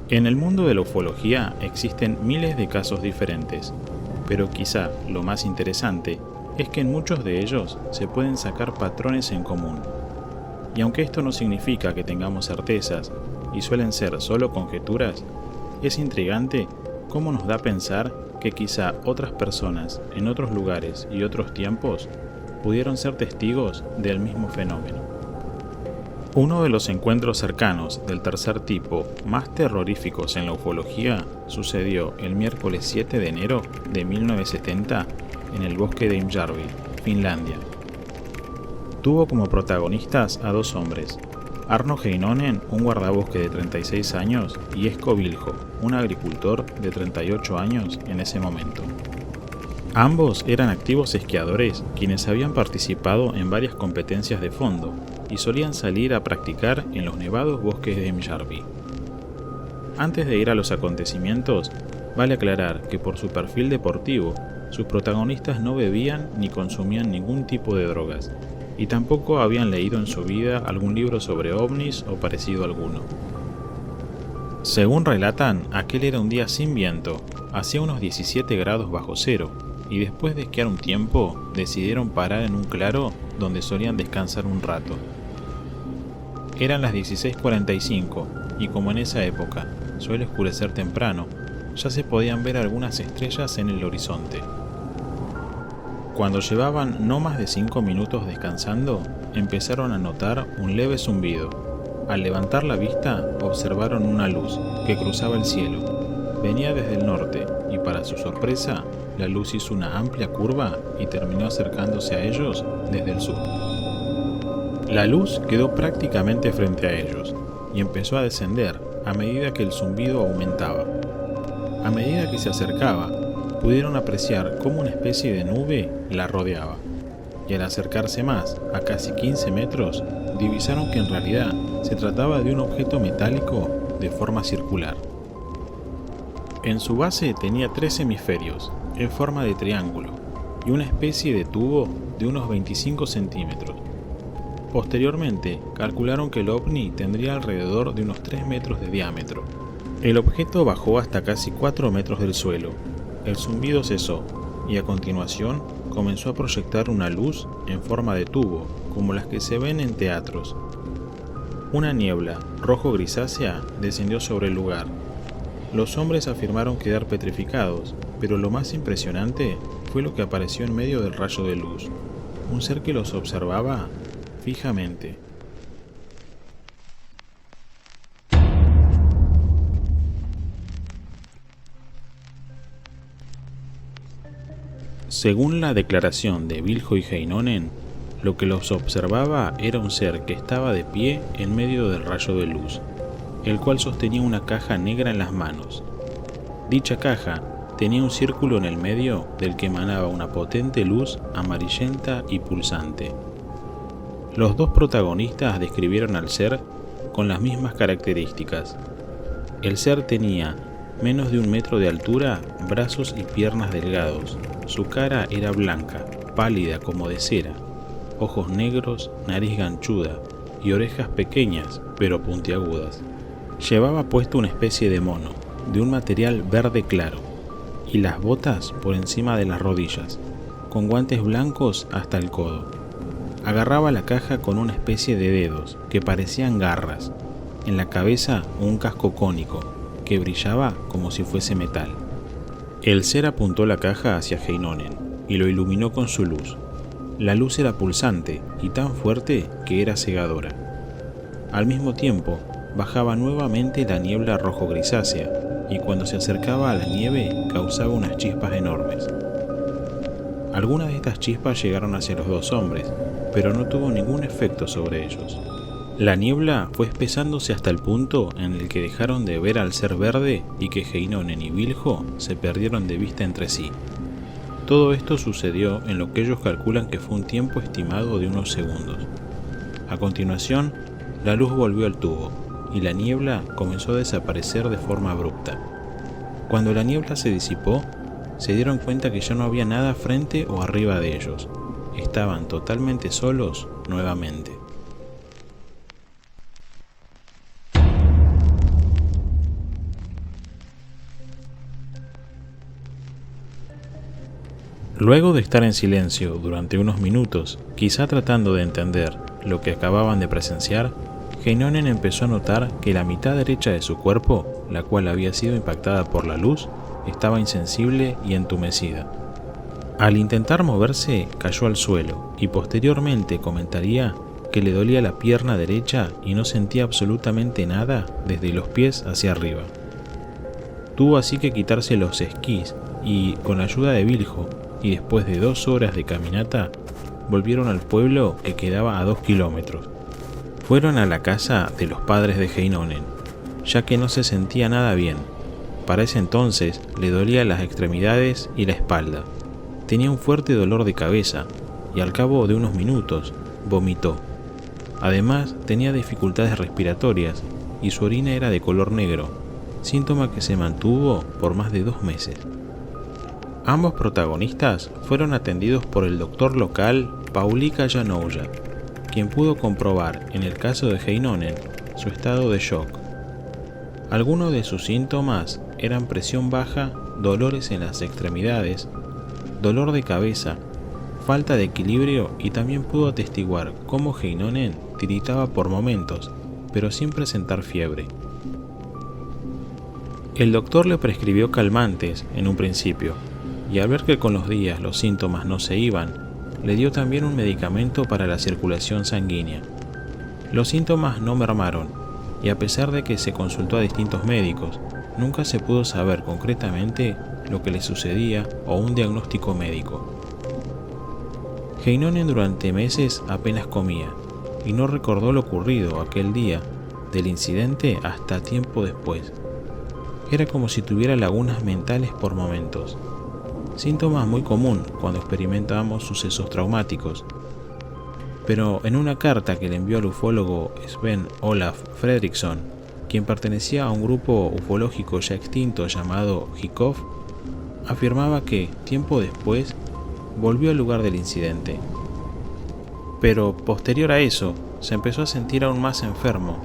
En el mundo de la ufología existen miles de casos diferentes, pero quizá lo más interesante es que en muchos de ellos se pueden sacar patrones en común. Y aunque esto no significa que tengamos certezas, y suelen ser solo conjeturas, es intrigante cómo nos da a pensar que quizá otras personas en otros lugares y otros tiempos pudieron ser testigos del mismo fenómeno. Uno de los encuentros cercanos del tercer tipo más terroríficos en la ufología sucedió el miércoles 7 de enero de 1970 en el bosque de Imjärvi, Finlandia. Tuvo como protagonistas a dos hombres, Arno Heinonen, un guardabosque de 36 años, y Esko Viljo, un agricultor de 38 años en ese momento. Ambos eran activos esquiadores quienes habían participado en varias competencias de fondo y solían salir a practicar en los nevados bosques de Imjärvi. Antes de ir a los acontecimientos, vale aclarar que por su perfil deportivo, sus protagonistas no bebían ni consumían ningún tipo de drogas, y tampoco habían leído en su vida algún libro sobre ovnis o parecido alguno. Según relatan, aquel era un día sin viento, hacía unos 17 grados bajo cero, y después de esquiar un tiempo, decidieron parar en un claro donde solían descansar un rato. Eran las 16:45, y como en esa época suele oscurecer temprano, ya se podían ver algunas estrellas en el horizonte. Cuando llevaban no más de 5 minutos descansando, empezaron a notar un leve zumbido. Al levantar la vista, observaron una luz que cruzaba el cielo. Venía desde el norte, y para su sorpresa, la luz hizo una amplia curva y terminó acercándose a ellos desde el sur. La luz quedó prácticamente frente a ellos, y empezó a descender a medida que el zumbido aumentaba. A medida que se acercaba, pudieron apreciar cómo una especie de nube la rodeaba, y al acercarse más, a casi 15 metros, divisaron que en realidad se trataba de un objeto metálico de forma circular. En su base tenía 3 hemisferios, en forma de triángulo, y una especie de tubo de unos 25 centímetros. Posteriormente, calcularon que el ovni tendría alrededor de unos 3 metros de diámetro. El objeto bajó hasta casi 4 metros del suelo. El zumbido cesó, y a continuación comenzó a proyectar una luz en forma de tubo, como las que se ven en teatros. Una niebla rojo-grisácea descendió sobre el lugar. Los hombres afirmaron quedar petrificados, pero lo más impresionante fue lo que apareció en medio del rayo de luz, un ser que los observaba fijamente. Según la declaración de Viljo y Heinonen, lo que los observaba era un ser que estaba de pie en medio del rayo de luz, el cual sostenía una caja negra en las manos. Dicha caja tenía un círculo en el medio del que emanaba una potente luz amarillenta y pulsante. Los dos protagonistas describieron al ser con las mismas características. El ser tenía menos de 1 metro de altura, brazos y piernas delgados. Su cara era blanca, pálida como de cera, ojos negros, nariz ganchuda y orejas pequeñas pero puntiagudas. Llevaba puesto una especie de mono, de un material verde claro, y las botas por encima de las rodillas, con guantes blancos hasta el codo. Agarraba la caja con una especie de dedos que parecían garras, en la cabeza un casco cónico que brillaba como si fuese metal. El ser apuntó la caja hacia Heinonen y lo iluminó con su luz. La luz era pulsante y tan fuerte que era cegadora. Al mismo tiempo, bajaba nuevamente la niebla rojo-grisácea, y cuando se acercaba a la nieve causaba unas chispas enormes. Algunas de estas chispas llegaron hacia los dos hombres, pero no tuvo ningún efecto sobre ellos. La niebla fue espesándose hasta el punto en el que dejaron de ver al ser verde y que Heinonen y Viljo se perdieron de vista entre sí. Todo esto sucedió en lo que ellos calculan que fue un tiempo estimado de unos segundos. A continuación, la luz volvió al tubo, y la niebla comenzó a desaparecer de forma abrupta. Cuando la niebla se disipó, se dieron cuenta que ya no había nada frente o arriba de ellos. Estaban totalmente solos nuevamente. Luego de estar en silencio durante unos minutos, quizá tratando de entender lo que acababan de presenciar, Heinonen empezó a notar que la mitad derecha de su cuerpo, la cual había sido impactada por la luz, estaba insensible y entumecida. Al intentar moverse, cayó al suelo y posteriormente comentaría que le dolía la pierna derecha y no sentía absolutamente nada desde los pies hacia arriba. Tuvo así que quitarse los esquís y, con la ayuda de Viljo, y después de 2 horas de caminata, volvieron al pueblo que quedaba a 2 kilómetros. Fueron a la casa de los padres de Heinonen, ya que no se sentía nada bien. Para ese entonces le dolían las extremidades y la espalda. Tenía un fuerte dolor de cabeza y al cabo de unos minutos vomitó. Además tenía dificultades respiratorias y su orina era de color negro, síntoma que se mantuvo por más de 2 meses. Ambos protagonistas fueron atendidos por el doctor local Pauli Kajanouja, quien pudo comprobar en el caso de Heinonen su estado de shock. Algunos de sus síntomas eran presión baja, dolores en las extremidades, dolor de cabeza, falta de equilibrio y también pudo atestiguar cómo Heinonen tiritaba por momentos, pero sin presentar fiebre. El doctor le prescribió calmantes en un principio, y al ver que con los días los síntomas no se iban, le dio también un medicamento para la circulación sanguínea. Los síntomas no mermaron, y a pesar de que se consultó a distintos médicos, nunca se pudo saber concretamente lo que le sucedía o un diagnóstico médico. Heinonen durante meses apenas comía, y no recordó lo ocurrido aquel día del incidente hasta tiempo después. Era como si tuviera lagunas mentales por momentos. Síntoma muy común cuando experimentamos sucesos traumáticos. Pero en una carta que le envió al ufólogo Sven Olaf Fredriksson, quien pertenecía a un grupo ufológico ya extinto llamado Hikov, afirmaba que, tiempo después, volvió al lugar del incidente. Pero posterior a eso, se empezó a sentir aún más enfermo,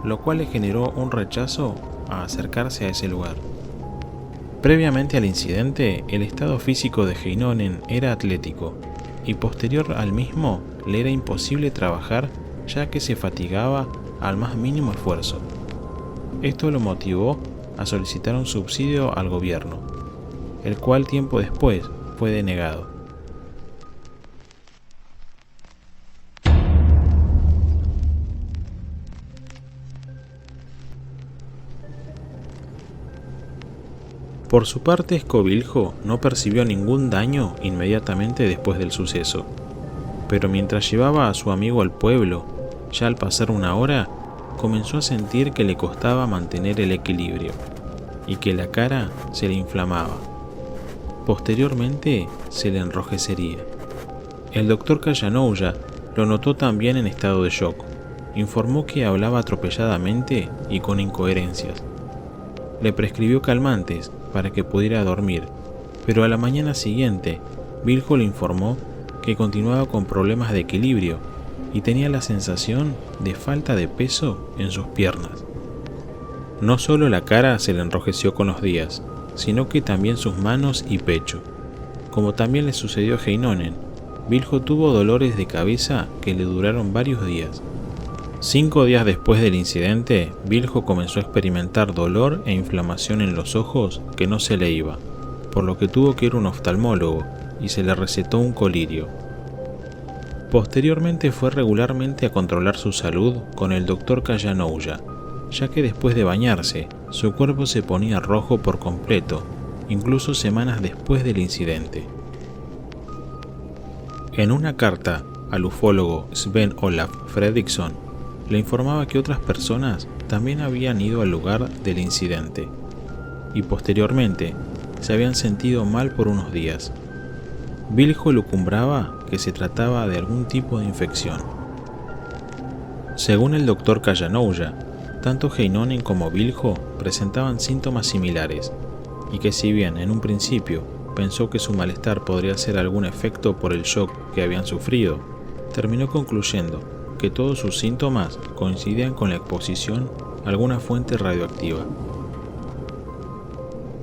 lo cual le generó un rechazo a acercarse a ese lugar. Previamente al incidente, el estado físico de Heinonen era atlético, y posterior al mismo le era imposible trabajar ya que se fatigaba al más mínimo esfuerzo. Esto lo motivó a solicitar un subsidio al gobierno, el cual tiempo después fue denegado. Por su parte, Scoviljo no percibió ningún daño inmediatamente después del suceso, pero mientras llevaba a su amigo al pueblo, ya al pasar 1 hora, comenzó a sentir que le costaba mantener el equilibrio y que la cara se le inflamaba. Posteriormente se le enrojecería. El doctor Kajanouja lo notó también en estado de shock. Informó que hablaba atropelladamente y con incoherencias. Le prescribió calmantes para que pudiera dormir, pero a la mañana siguiente, Viljo le informó que continuaba con problemas de equilibrio y tenía la sensación de falta de peso en sus piernas. No solo la cara se le enrojeció con los días, sino que también sus manos y pecho. Como también le sucedió a Heinonen, Viljo tuvo dolores de cabeza que le duraron varios días. 5 días después del incidente, Viljo comenzó a experimentar dolor e inflamación en los ojos que no se le iba, por lo que tuvo que ir a un oftalmólogo y se le recetó un colirio. Posteriormente fue regularmente a controlar su salud con el doctor Kajanouja, ya que después de bañarse, su cuerpo se ponía rojo por completo, incluso semanas después del incidente. En una carta al ufólogo Sven Olaf Fredriksson, le informaba que otras personas también habían ido al lugar del incidente y posteriormente se habían sentido mal por unos días. Viljo lucumbraba que se trataba de algún tipo de infección. Según el doctor Kajanouja, tanto Heinonen como Viljo presentaban síntomas similares y que si bien en un principio pensó que su malestar podría ser algún efecto por el shock que habían sufrido, terminó concluyendo que todos sus síntomas coincidían con la exposición a alguna fuente radioactiva.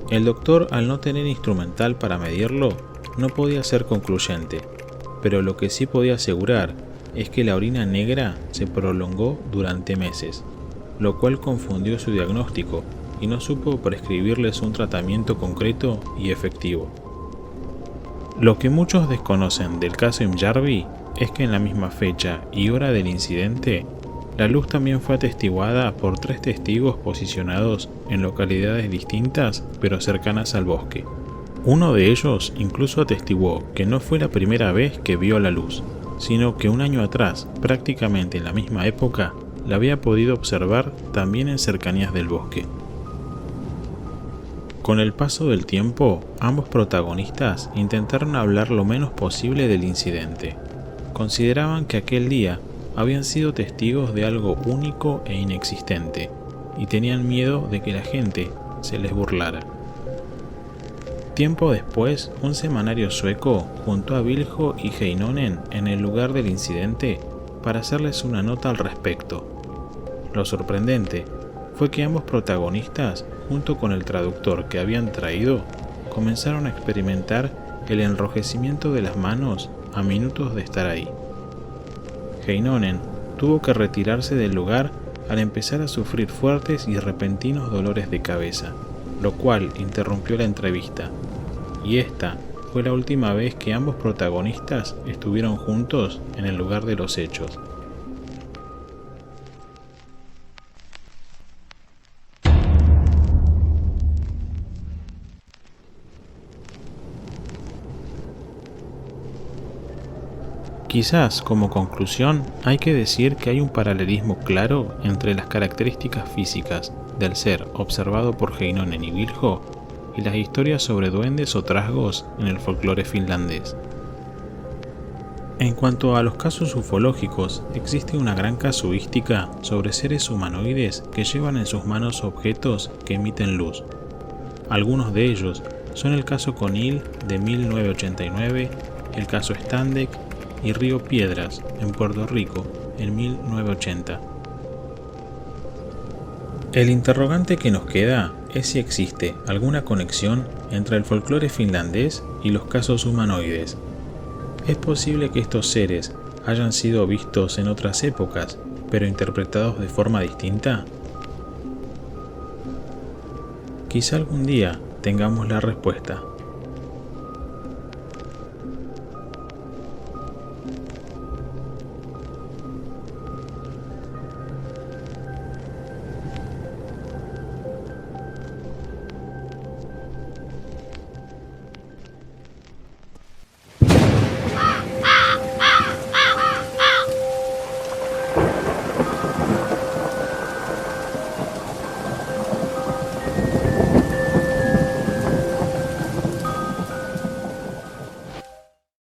El doctor, al no tener instrumental para medirlo, no podía ser concluyente, pero lo que sí podía asegurar es que la orina negra se prolongó durante meses, lo cual confundió su diagnóstico y no supo prescribirles un tratamiento concreto y efectivo. Lo que muchos desconocen del caso Imjarvi es que en la misma fecha y hora del incidente, la luz también fue atestiguada por 3 testigos posicionados en localidades distintas pero cercanas al bosque. Uno de ellos incluso atestiguó que no fue la primera vez que vio la luz, sino que un año atrás, prácticamente en la misma época, la había podido observar también en cercanías del bosque. Con el paso del tiempo, ambos protagonistas intentaron hablar lo menos posible del incidente. Consideraban que aquel día habían sido testigos de algo único e inexistente, y tenían miedo de que la gente se les burlara. Tiempo después, un semanario sueco juntó a Viljo y Heinonen en el lugar del incidente para hacerles una nota al respecto. Lo sorprendente fue que ambos protagonistas, junto con el traductor que habían traído, comenzaron a experimentar el enrojecimiento de las manos a minutos de estar ahí. Heinonen tuvo que retirarse del lugar al empezar a sufrir fuertes y repentinos dolores de cabeza, lo cual interrumpió la entrevista, y esta fue la última vez que ambos protagonistas estuvieron juntos en el lugar de los hechos. Quizás como conclusión hay que decir que hay un paralelismo claro entre las características físicas del ser observado por Heinonen y Viljo y las historias sobre duendes o trasgos en el folclore finlandés. En cuanto a los casos ufológicos, existe una gran casuística sobre seres humanoides que llevan en sus manos objetos que emiten luz. Algunos de ellos son el caso Conil de 1989, el caso Standek y Río Piedras, en Puerto Rico, en 1980. El interrogante que nos queda es si existe alguna conexión entre el folclore finlandés y los casos humanoides. ¿Es posible que estos seres hayan sido vistos en otras épocas, pero interpretados de forma distinta? Quizá algún día tengamos la respuesta.